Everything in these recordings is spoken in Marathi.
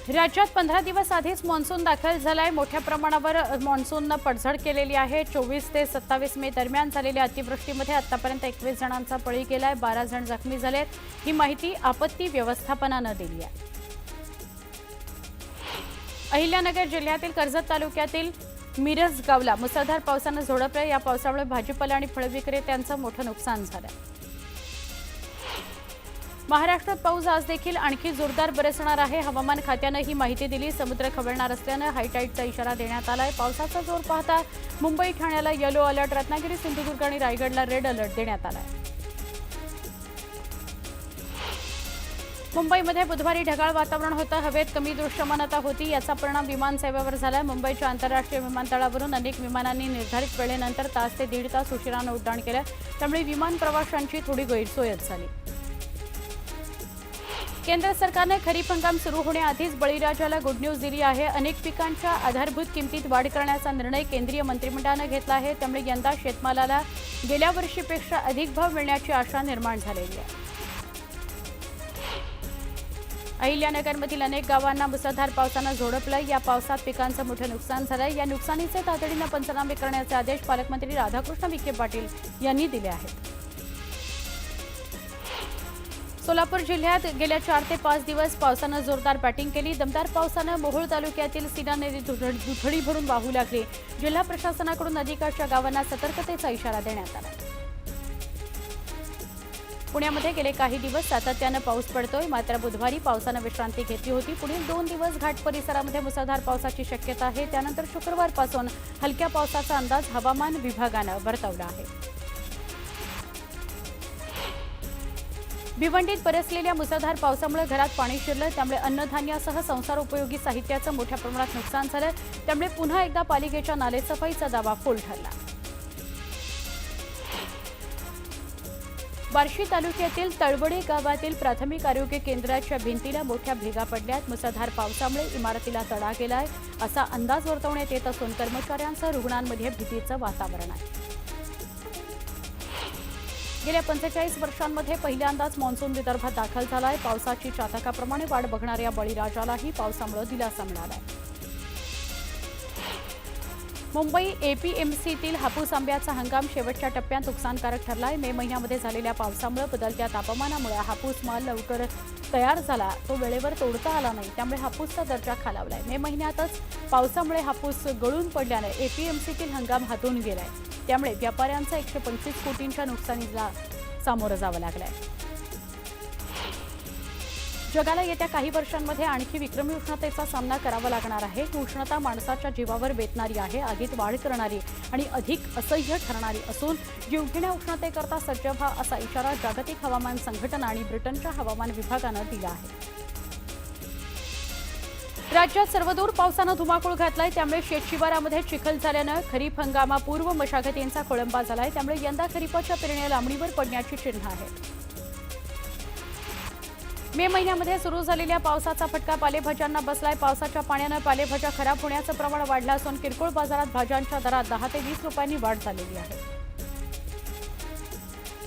राज्यात 15 दिवस आधीच मान्सून दाखल झालाय। मोठ्या प्रमाणावर मान्सूनने पडझड केलेली आहे। 24 ते 27 मे दरम्यान झालेल्या अतिवृष्टीमध्ये आतापर्यंत 21 जणांचा बळी गेलाय, 12 जण जखमी झालेत। ही माहिती आपत्ती व्यवस्थापनाने दिली आहे। अहिल्यानगर जिल्ह्यातील कर्जत तालुक्यातील मिरज गावला मुसळधार पावसाने झोडपले। या पावसामुळे भाजीपाला आणि फळ विक्रेत्यांचं मोठं नुकसान झालं। महाराष्ट्रात पाऊस आज देखील आणखी जोरदार बरसणार आहे। हवामान खात्याने ही माहिती दिली। समुद्र खवळणार असल्याने हायटाईडचा इशारा देण्यात आलाय। पावसाचा जोर पाहता मुंबई ठाण्याला येलो अलर्ट, रत्नागिरी, सिंधुदुर्ग आणि रायगडला रेड अलर्ट देण्यात आलाय। मुंबईमध्ये बुधवारी ढगाळ वातावरण होतं। हवेत कमी दृश्यमानता होती। याचा परिणाम विमान सेवेवर झाला। मुंबईच्या आंतरराष्ट्रीय विमानतळावरून अनेक विमानांनी निर्धारित वेळेनंतर तास ते दीड तास उशिराने उड्डाण केलं। त्यामुळे विमान प्रवाशांची थोडी गैरसोयच झाली। केंद्र सरकारने खरीप हंगाम सुरू होण्याआधीच बळीराजाला गुड न्यूज दिली आहे। अनेक पिकांच्या आधारभूत किमतीत वाढ करण्याचा निर्णय केंद्रीय मंत्रिमंडळाने घेतला आहे। त्यामुळे यंदा शेतमालाला गेल्या वर्षीपेक्षा अधिक भाव मिळण्याची आशा निर्माण झालेली आहे। अहिल्यानगरमधील अनेक गावांना मुसळधार पावसाने झोडपलं। या पावसात पिकांचं मोठं नुकसान झालं। या नुकसानीचे तातडीने पंचनामे करण्याचे आदेश पालकमंत्री राधाकृष्ण विखे पाटील यांनी दिले आहेत। सोलापूर जिल्ह्यात गेल्या 4 ते 5 दिवस पावसाने जोरदार बॅटिंग केली। दमदार पावसाने मोहोळ तालुक्यातील सीना नदी दुथडी भरून वाहू लागली। जिल्हा प्रशासनाकडून नदीकाठच्या गावांना सतर्कतेचा इशारा देण्यात आला। पुण्यामध्ये गेले काही दिवस सातत्याने पाऊस पडतोय, मात्र बुधवारी पावसाने विश्रांती घेतली होती। पुढील 2 दिवस घाट परिसरामध्ये मुसळधार पावसाची शक्यता आहे। त्यानंतर शुक्रवारपासून हलक्या पावसाचा अंदाज हवामान विभागाने वर्तवला आहे। भिवंडीत बरसलेल्या मुसळधार पावसामुळे घरात पाणी शिरलं। त्यामुळे अन्नधान्यासह संसार उपयोगी साहित्याचं मोठ्या प्रमाणात नुकसान झालं। त्यामुळे पुन्हा एकदा पालिकेच्या नालेसफाईचा दावा फोल ठरला। बार्शी तालुक्यातील तळवडे गावातील प्राथमिक आरोग्य केंद्राच्या भिंतीला मोठ्या भेगा पडल्यात। मुसळधार पावसामुळे इमारतीला तडा गेलाय असा अंदाज वर्तवण्यात येत असून कर्मचाऱ्यांसह रुग्णांमध्ये भीतीचं वातावरण आहे। गेल्या 45 वर्षांमध्ये पहिल्यांदाच मान्सून विदर्भात दाखल झालाय। पावसाची चातकाप्रमाणे वाट बघणाऱ्या बळीराजालाही पावसामुळे दिलासा मिळालाय। मुंबई एपीएमसीतील हापूस आंब्याचा हंगाम शेवटच्या टप्प्यात नुकसानकारक ठरलाय। मे महिन्यामध्ये झालेल्या पावसामुळे बदलत्या तापमानामुळे हापूस माल लवकर तयार झाला, तो वेळेवर तोडता आला नाही। त्यामुळे हापूसचा दर्जा खालावलाय। मे महिन्यातच पावसामुळे हापूस गळून पडल्याने एपीएमसीतील हंगाम हातून गेलाय। त्यामुळे व्यापाऱ्यांचा 125 कोटींच्या नुकसानीला सामोरं जावं लागलंय। जगाला येत्या काही वर्षांमध्ये आणखी विक्रमी उष्णतेचा सामना करावा लागणार आहे। ही उष्णता माणसाच्या जीवावर बेतणारी आहे, आगीत वाढ करणारी आणि अधिक असह्य ठरणारी असून जीवघेण्या उष्णतेकरता सज्ज व्हा असा इशारा जागतिक हवामान संघटना आणि ब्रिटनच्या हवामान विभागानं दिला आहे। राज्यात सर्वदूर पावसानं धुमाकूळ घातलाय। त्यामुळे शेतशिवारामध्ये चिखल झाल्यानं खरीप हंगामापूर्व मशागतींचा खोळंबा झालाय। त्यामुळे यंदा खरीपाच्या पेरण्या लांबणीवर पडण्याची चिन्ह आहेत। मे महिन्यामध्ये सुरू झालेल्या पावसाचा फटका पालेभाज्यांना बसलाय। पावसाच्या पाण्याने पालेभाज्या खराब होण्याचं प्रमाण वाढलं असून किरकोळ बाजारात भाज्यांच्या दरात 10 ते 20 रुपयांनी वाढ झालेली आहे।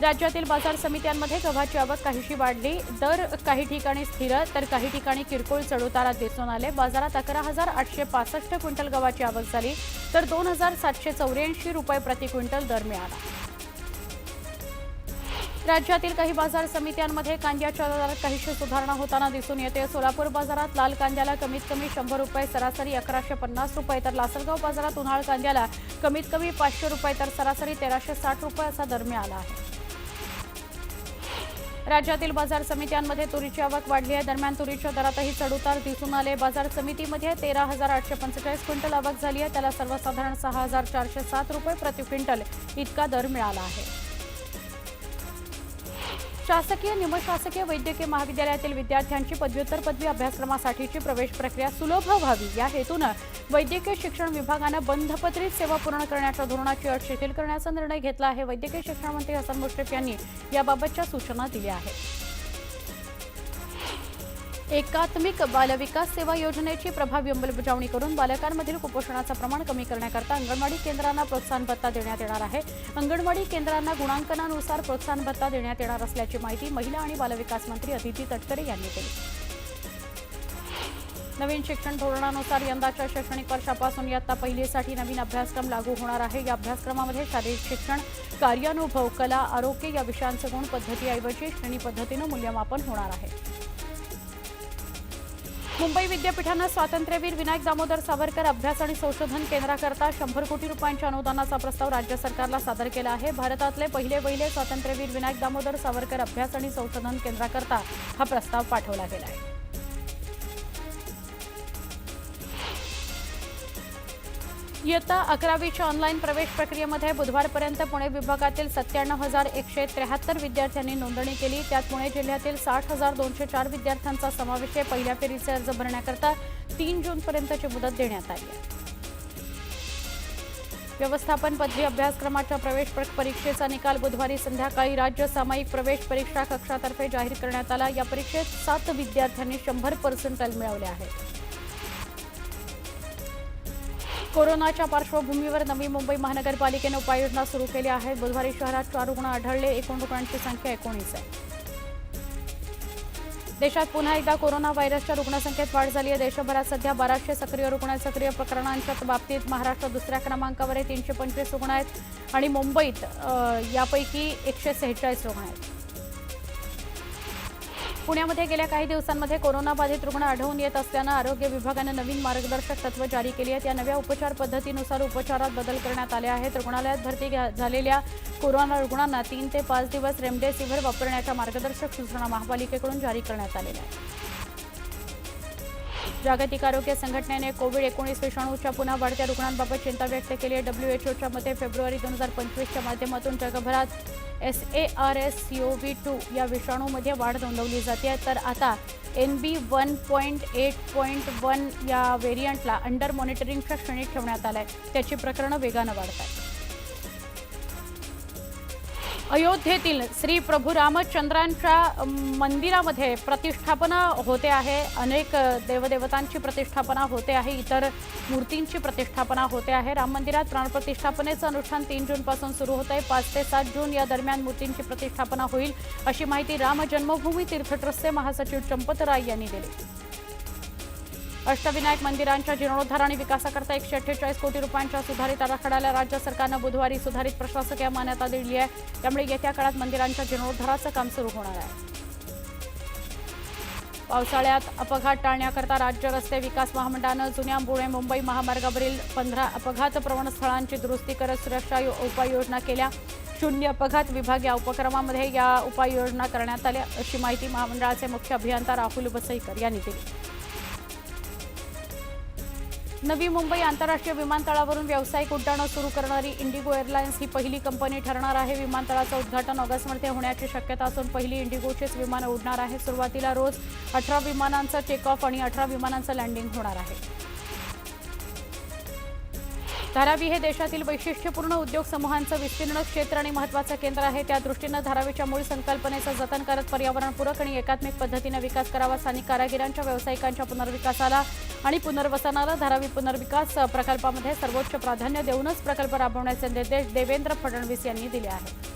राज्यातील बाजार समित्यांमध्ये गव्हाची आवक काहीशी वाढली। दर काही ठिकाणी स्थिर तर काही ठिकाणी किरकोळ चढउतारात दिसून आले। बाजारात 11,865 क्विंटल गव्हाची आवक झाली तर 2,784 रुपये प्रति क्विंटल दर मिळाला। राज्यातील काही बाजार समित्यांमध्ये कांद्याच्या दरात काहीशी सुधारणा होताना दिसून येते। सोलापूर बाजारात लाल कांद्याला कमीत कमी 100 रुपये, सरासरी 1150 रुपये तर लासलगाव बाजारात उन्हाळ कांद्याला कमीत कमी 500 रुपये तर सरासरी 1360 रुपये असा दर मिळाला आहे। राज्यातील बाजार समित्यांमध्ये तुरीची आवक वाढली आहे। दरम्यान तुरीच्या दरातही चढउतार दिसून आले। बाजार समितीमध्ये 13,845 क्विंटल आवक झाली आहे। त्याला सर्वसाधारण 6,407 रुपये प्रति क्विंटल इतका दर मिळाला आहे। शासकीय निमशासकीय वैद्यकीय महाविद्यालयातील विद्यार्थ्यांची पदव्युत्तर पदवी अभ्यासक्रमासाठीची प्रवेश प्रक्रिया सुलभ व्हावी या हेतूने वैद्यकीय शिक्षण विभागाने बंधपत्रित सेवा पूर्ण करण्याच्या धोरणाची अट शिथिल करण्याचा निर्णय घेतला आहे। वैद्यकीय शिक्षण मंत्री हसन मुश्रीफ यांनी याबाबतच्या सूचना दिल्या आहेत। एकात्मिक बालविकास सेवा योजनेची प्रभावी अंमलबजावणी करून बालकांमधील कुपोषणाचे प्रमाण कमी करण्याकरता अंगणवाडी केंद्रांना प्रोत्साहन भत्ता देण्यात येणार आहे। अंगणवाडी केंद्रांना गुणांकनानुसार प्रोत्साहन भत्ता देण्यात येणार असल्याची माहिती महिला आणि बालविकास मंत्री अदिती तटकरे यांनी दिली। नवीन शिक्षण धोरणानुसार यंदाच्या शैक्षणिक वर्षापासून इयत्ता पहिलीसाठी नवीन अभ्यासक्रम लागू होणार आहे। या अभ्यासक्रमामध्ये शारीरिक शिक्षण, कार्यानुभव, कला, आरोग्य या विषयांचे गुण पद्धतीऐवजी श्रेणी पद्धतीने मूल्यमापन होणार आहे। मुंबई विद्यापीठानं स्वातंत्र्यवीर विनायक दामोदर सावरकर अभ्यास आणि संशोधन केंद्राकरता 100 कोटी रुपयांच्या अनुदानाचा प्रस्ताव राज्य सरकारला सादर केला आहे। भारतातले पहिले स्वातंत्र्यवीर विनायक दामोदर सावरकर अभ्यास आणि संशोधन केंद्राकरता हा प्रस्ताव पाठवला गेला आहे। इयत्ता 11वीच्या ऑनलाईन प्रवेश प्रक्रियेमध्ये बुधवारपर्यंत पुणे विभागातील 97,173 विद्यार्थ्यांनी नोंदणी केली। त्यात पुणे जिल्ह्यातील 60,204 विद्यार्थ्यांचा समावेश आहे। पहिल्या फेरीचे अर्ज भरण्याकरता 3 जूनपर्यंतची मुदत देण्यात आली आहे। व्यवस्थापन पदवी अभ्यासक्रमाच्या प्रवेश परीक्षेचा निकाल बुधवारी संध्याकाळी राज्य सामायिक प्रवेश परीक्षा कक्षातर्फे जाहीर करण्यात आला। या परीक्षेत 7 विद्यार्थ्यांनी 100% मिळवले आहेत। कोरोनाच्या पार्श्वभूमीवर नवी मुंबई महानगरपालिकेने उपाययोजना सुरू केल्या आहेत। बुधवारी शहरात 4 रुग्ण आढळले, एकूण रुग्णांची संख्या 19 आहे। देशात पुन्हा एकदा कोरोना व्हायरसच्या रुग्णसंख्येत वाढ झाली आहे। देशभरात सध्या 1200 सक्रिय रुग्ण आहेत। सक्रिय प्रकरणांच्या बाबतीत महाराष्ट्र दुसऱ्या क्रमांकावर आहे, 325 रुग्ण आहेत आणि मुंबईत यापैकी 146 रुग्ण आहेत। पुण्यामध्ये गेल्या काही दिवसांमध्ये कोरोनाबाधित रुग्ण आढळून येत असल्यानं आरोग्य विभागानं नवीन मार्गदर्शक तत्त्व जारी केली आहेत। या नव्या उपचार पद्धतीनुसार उपचारात बदल करण्यात आले आहेत। रुग्णालयात भरती झालेल्या कोरोना रुग्णांना 3 ते 5 दिवस रेमडेसिव्हिर वापरण्याच्या मार्गदर्शक सूचना महापालिकेकडून जारी करण्यात आलेल्या आहेत। जागतिक आरोग्य संघटनेने कोविड-19 विषाणूच्या पुन्हा वाढत्या रुग्णांबाबत चिंता व्यक्त केली आहे। WHOच्या मते फेब्रुवारी 2025च्या माध्यमातून जगभरात SARS-CoV-2 या विषाणूमध्ये वाढ नोंदवली जाते, तर आता NB1.8.1 या व्हेरियंटला अंडर मॉनिटरिंगच्या श्रेणीत ठेवण्यात आलं आहे। त्याची प्रकरणं वेगानं वाढत आहेत। अयोध्येतील श्री प्रभू रामचंद्रांच्या मंदिरामध्ये प्रतिष्ठापना होते आहे। अनेक देवदेवतांची प्रतिष्ठापना होते आहे, इतर मूर्तींची प्रतिष्ठापना होते आहे। राम मंदिरात प्राणप्रतिष्ठापनेचं अनुष्ठान 3 जूनपासून सुरू होत आहे। 5 ते 7 जून या दरम्यान मूर्तींची प्रतिष्ठापना होईल, अशी माहिती राम जन्मभूमी तीर्थ ट्रस्टचे महासचिव चंपत राय यांनी दिली। अष्टविनायक मंदिरांच्या जीर्णोद्धार आणि विकासाकरता 148 कोटी रुपयांच्या सुधारित आराखड्याला राज्य सरकारनं बुधवारी सुधारित प्रशासकीय मान्यता दिली आहे। त्यामुळे येत्या काळात मंदिरांच्या जीर्णोद्धाराचं काम सुरू होणार आहे। पावसाळ्यात अपघात टाळण्याकरता राज्य रस्ते विकास महामंडळानं जुन्या पुणे मुंबई महामार्गावरील 15 अपघात प्रवण स्थळांची दुरुस्ती करत सुरक्षा उपाययोजना केल्या। 0 अपघात विभाग या उपक्रमामध्ये या उपाययोजना करण्यात आल्या, अशी माहिती महामंडळाचे मुख्य अभियंता राहुल वसईकर यांनी दिली। नवी मुंबई आंतरराष्ट्रीय विमानतळावरून व्यावसायिक उड्डाणं सुरू करणारी इंडिगो एअरलाइन्स ही पहिली कंपनी ठरणार आहे। विमानतळाचं उद्घाटन ऑगस्टमध्ये होण्याची शक्यता असून पहिली इंडिगोचीच विमानं उडणार आहेत। सुरुवातीला रोज 18 विमानांचं टेक ऑफ आणि 18 विमानांचं लँडिंग होणार आहे। धारावी हे देशातील वैशिष्ट्यपूर्ण उद्योग समूहांचं विस्तीर्ण क्षेत्र आणि महत्त्वाचं केंद्र आहे। त्या दृष्टीनं धारावीच्या मूळ संकल्पनेचं जतन करत पर्यावरणपूरक आणि एकात्मिक पद्धतीने विकास करावा। स्थानिक कारागिरांच्या व्यावसायिकांच्या पुनर्विकासाला आणि पुनर्वसनाला धारावी पुनर्विकास प्रकल्पामध्ये सर्वोच्च प्राधान्य देऊनच प्रकल्प राबवण्याचे निर्देश देवेंद्र फडणवीस यांनी दिले आहेत।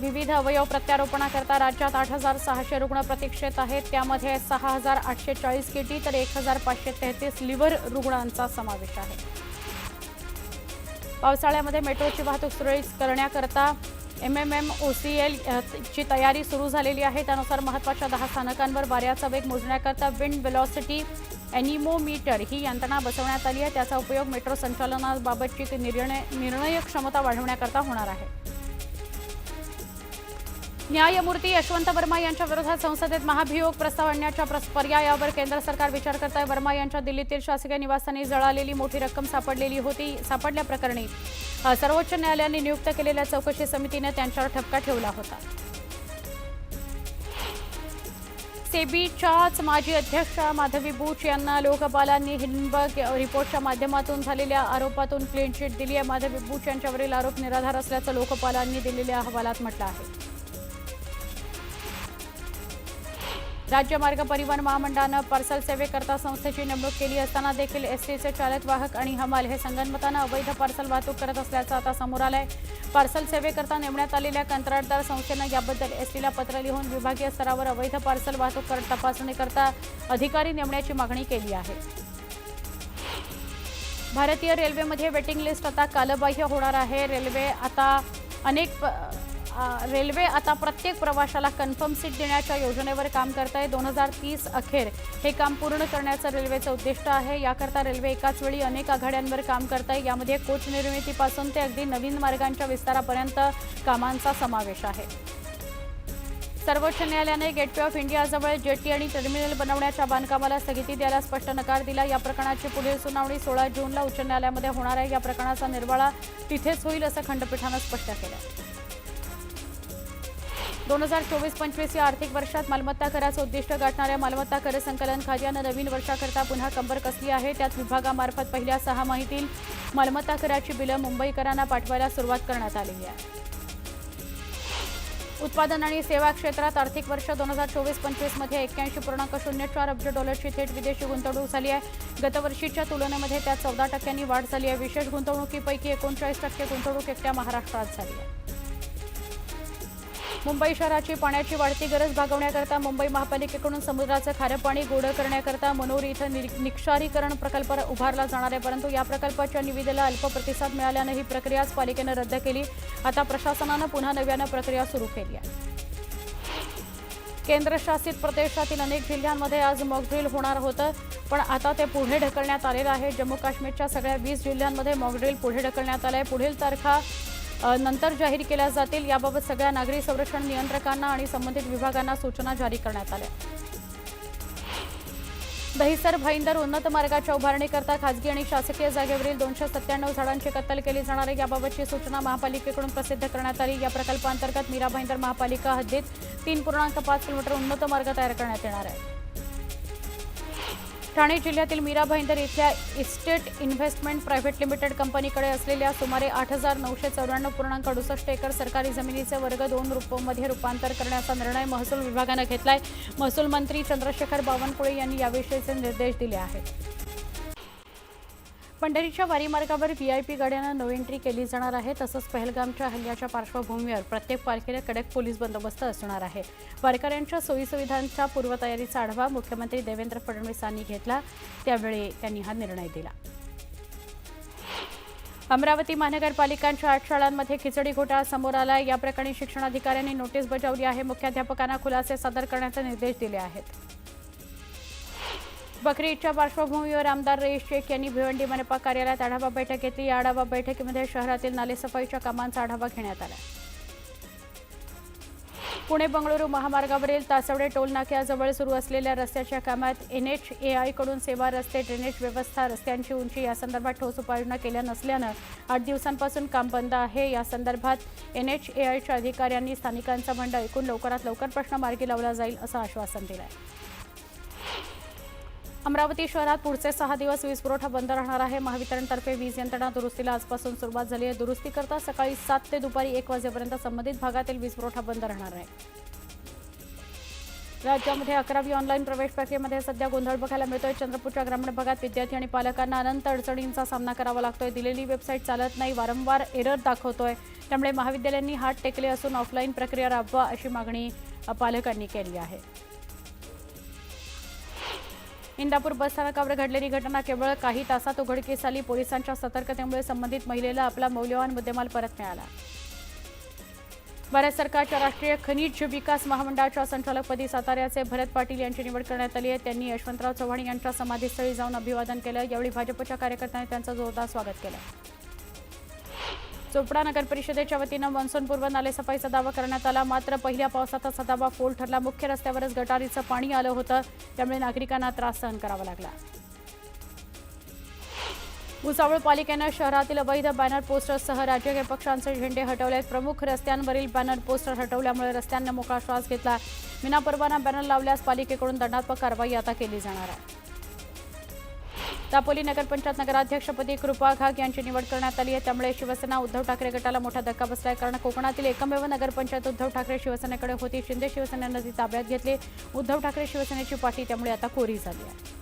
विविध अवयव प्रत्यारोपणाकरता राज्यात 8,600 रुग्ण प्रतीक्षेत आहेत। त्यामध्ये 6,840 किडनी तर 1,533 लिव्हर रुग्णांचा समावेश आहे। पावसाळ्यामध्ये मेट्रोची वाहतूक सुरळीत करण्याकरता MMMOCL ची तयारी सुरू झालेली आहे। त्यानुसार महत्त्वाच्या 10 स्थानकांवर वाऱ्याचा वेग मोजण्याकरता विंड वेलॉसिटी एनिमोमीटर ही यंत्रणा बसवण्यात आली आहे। त्याचा उपयोग मेट्रो संचालनाबाबतची निर्णय क्षमता वाढवण्याकरता होणार आहे। न्यायमूर्ती यशवंत वर्मा यांच्या विरोधात संसदेत महाभियोग प्रस्ताव आणण्याच्या पर्यायावर केंद्र सरकार विचार करत आहे। वर्मा यांच्या दिल्लीतील शासकीय निवासस्थानी जळालेली मोठी रक्कम सापडल्या प्रकरणी सर्वोच्च न्यायालयाने नियुक्त केलेल्या चौकशी समितीने त्यांच्यावर ठपका ठेवला होता। सेबीच्याच माजी अध्यक्ष माधवी बूच यांना लोकपालांनी हिंडनबर्ग रिपोर्टच्या माध्यमातून झालेल्या आरोपातून क्लीन चिट दिली आहे। माधवी बूच यांच्यावरील आरोप निराधार असल्याचं लोकपालांनी दिलेल्या अहवालात म्हटलं आहे। राज्य मार्ग परिवहन महामंडळानं पार्सल सेवेकरता संस्थेची नेमणूक केली असताना देखील एसटीचे चालक वाहक आणि हमाल हे संगनमतानं अवैध पार्सल वाहतूक करत असल्याचं आता समोर आलंय। पार्सल सेवेकरता नेमण्यात आलेल्या कंत्राटदार संस्थेनं याबद्दल एसटीला पत्र लिहून विभागीय स्तरावर अवैध पार्सल वाहतूक तपासणी करता अधिकारी नेमण्याची मागणी केली आहे। भारतीय रेल्वेमध्ये वेटिंग लिस्ट आता कालबाह्य होणार आहे। रेल्वे आता प्रत्येक प्रवाशाला कन्फर्म सीट देण्याच्या योजनेवर काम करत आहे। 2030 अखेर हे काम पूर्ण करण्याचं रेल्वेचं उद्दिष्ट आहे। याकरता रेल्वे एकाच वेळी अनेक आघाड्यांवर काम करत आहे। यामध्ये कोच निर्मितीपासून ते अगदी नवीन मार्गांच्या विस्तारापर्यंत कामांचा समावेश आहे। सर्वोच्च न्यायालयाने गेटवे ऑफ इंडियाजवळ जेटी आणि टर्मिनल बनवण्याच्या बांधकामाला स्थगिती द्यायला स्पष्ट नकार दिला। या प्रकरणाची पुढील सुनावणी 16 जूनला उच्च न्यायालयामध्ये होणार आहे। या प्रकरणाचा निर्वाळा तिथेच होईल असं खंडपीठानं स्पष्ट केलं। 2024-25 या आर्थिक वर्षात मालमत्ता कराचं उद्दिष्ट गाठणाऱ्या मालमत्ता कर संकलन खात्यानं नवीन वर्षाकरता पुन्हा कंबर कसली आहे। त्यात विभागामार्फत पहिल्या 6 माहितील मालमत्ता कराची बिलं मुंबईकरांना पाठवायला सुरुवात करण्यात आली आहे। उत्पादन आणि सेवा क्षेत्रात आर्थिक वर्ष 2024-25 मध्ये 81.04 अब्ज डॉलरची थेट विदेशी गुंतवणूक झाली आहे। गतवर्षीच्या तुलनेमध्ये त्यात 14% वाढ झाली आहे। विशेष गुंतवणुकीपैकी 39% गुंतवणूक एकट्या महाराष्ट्रात झाली आहे। मुंबई शहराची पाण्याची वाढती गरज भागवण्याकरता मुंबई महापालिकेकडून समुद्राचं खारं पाणी गोडं करण्याकरता मनोर इथं निक्षारीकरण प्रकल्प उभारला जाणार आहे। परंतु या प्रकल्पाच्या निविदेला अल्प प्रतिसाद मिळाल्यानं ही प्रक्रियाच पालिकेनं रद्द केली। आता प्रशासनानं पुन्हा नव्यानं प्रक्रिया सुरू केली आहे। केंद्रशासित प्रदेशातील अनेक जिल्ह्यांमध्ये आज मॉकड्रिल होणार होतं, पण आता ते पुढे ढकलण्यात आलेलं आहे। जम्मू काश्मीरच्या सगळ्या 20 जिल्ह्यांमध्ये मॉकड्रिल पुढे ढकलण्यात आलं आहे। पुढील तारखा नंतर जाहीर केल्या जातील। याबाबत सगळ्या नागरी संरक्षण नियंत्रकांना आणि संबंधित विभागांना सूचना जारी करण्यात आल्या। दहिसर भाईंदर उन्नत मार्गाच्या उभारणीकरता खासगी आणि शासकीय जागेवरील 297 झाडांची कत्तल केली जाणार आहे। याबाबतची सूचना महापालिकेकडून प्रसिद्ध करण्यात आली। या प्रकल्पांतर्गत मीरा भाईंदर महापालिका हद्दीत 3.5 किलोमीटर उन्नत मार्ग तयार करण्यात येणार आहे। ठाणे जिल्ह्यातील मीरा भाईंदर इथल्या इस्टेट इन्व्हेस्टमेंट प्रायव्हेट लिमिटेड कंपनीकडे असलेल्या सुमारे 8,994.68 एकर सरकारी जमिनीचे वर्ग 2 मध्ये रूपांतर करण्याचा निर्णय महसूल विभागानं घेतलाय। महसूल मंत्री चंद्रशेखर बावनकुळे यांनी याविषयीचे निर्देश दिले आहेत। पंढरीच्या वारी मार्गावर व्हीआयपी गाड्यांना नो एंट्री केली जाणार आहे। तसंच पहलगामच्या हल्ल्याच्या पार्श्वभूमीवर प्रत्येक पालखीला कडक पोलीस बंदोबस्त असणार आहे। वारकऱ्यांच्या सोयीसुविधांच्या पूर्वतयारीचा आढावा मुख्यमंत्री देवेंद्र फडणवीस यांनी घेतला, त्यावेळी त्यांनी हा निर्णय दिला। अमरावती महानगरपालिकांच्या 8 शाळांमध्ये खिचडी घोटाळा समोर आला। या प्रकरणी शिक्षणाधिकाऱ्यांनी नोटीस बजावली आहे। मुख्याध्यापकांना खुलासे सादर करण्याचे निर्देश दिले आहेत। बकरी ईदच्या पार्श्वभूमीवर आमदार रईस शेख यांनी भिवंडी मनपा कार्यालयात आढावा बैठक घेतली। या आढावा बैठकीमध्ये शहरातील नालेसफाईच्या कामांचा आढावा घेण्यात आला। पुणे बंगळुरू महामार्गावरील तासवडे टोल नाक्याजवळ सुरू असलेल्या रस्त्याच्या कामात NHAI कडून सेवा रस्ते ड्रेनेज व्यवस्था रस्त्यांची उंची यासंदर्भात ठोस उपाययोजना केल्या नसल्यानं 8 दिवसांपासून काम बंद आहे। या संदर्भात NHAIच्या अधिकाऱ्यांनी स्थानिकांचं म्हणणं ऐकून लवकरात लवकर प्रश्न मार्गी लावला जाईल असं आश्वासन दिलं आहे। अमरावती शहरात पुढचे 6 दिवस वीज पुरवठा बंद राहणार आहे। महावितरणतर्फे वीज यंत्रणा दुरुस्तीला आजपासून सुरुवात झाली आहे। दुरुस्तीकरता सकाळी 7 ते दुपारी 1 वाजेपर्यंत संबंधित भागातील वीज पुरवठा बंद राहणार आहे। राज्यामध्ये 11वी ऑनलाईन प्रवेश प्रक्रियेमध्ये सध्या गोंधळ बघायला मिळतोय। चंद्रपूरच्या ग्रामीण भागात विद्यार्थी आणि पालकांना अनंत अडचणींचा सामना करावा लागतोय। दिलेली वेबसाईट चालत नाही, वारंवार एरर दाखवतोय। त्यामुळे महाविद्यालयांनी हात टेकले असून ऑफलाईन प्रक्रिया राबवा अशी मागणी पालकांनी केली आहे। इंदापूर बसस्थानकावर घडलेली घटना केवळ काही तासात उघडकीस आली। पोलिसांच्या सतर्कतेमुळे संबंधित महिलेला आपला मौल्यवान मुद्देमाल परत मिळाला। भारत सरकारच्या राष्ट्रीय खनिज विकास महामंडळाच्या संचालकपदी साताऱ्याचे भरत पाटील यांची निवड करण्यात आली आहे। त्यांनी यशवंतराव चव्हाण यांच्या समाधीस्थळी जाऊन अभिवादन केलं। यावेळी भाजपच्या कार्यकर्त्यांनी त्यांचं जोरदार स्वागत केलं। चोपडा नगर परिषदेच्या वतीनं मान्सूनपूर्व नालेसफाईचा दावा करण्यात आला, मात्र पहिल्या पावसातच हा दावा फोल ठरला। मुख्य रस्त्यावरच गटारीचं पाणी आलं होतं, त्यामुळे नागरिकांना त्रास सहन करावा लागला। भुसावळ पालिकेनं शहरातील अवैध बॅनर पोस्टर्ससह राजकीय पक्षांचे झेंडे हटवले। प्रमुख रस्त्यांवरील बॅनर पोस्टर हटवल्यामुळे रस्त्यांना मोकळा श्वास घेतला। विनापरवाना बॅनर लावल्यास पालिकेकडून दंडात्मक कारवाई आता केली जाणार आहे। दापोली नगरपंचायत नगराध्यक्षपदी कृपा घाग यांची निवड करण्यात आली आहे। त्यामुळे शिवसेना उद्धव ठाकरे गटाला मोठा धक्का बसलाय, कारण कोकणातील एकमेव नगरपंचायत उद्धव ठाकरे शिवसेनेकडे होती। शिंदे शिवसेनेनं ती ताब्यात घेतली। उद्धव ठाकरे शिवसेनेची पाठी त्यामुळे आता कोरी झाली आहे।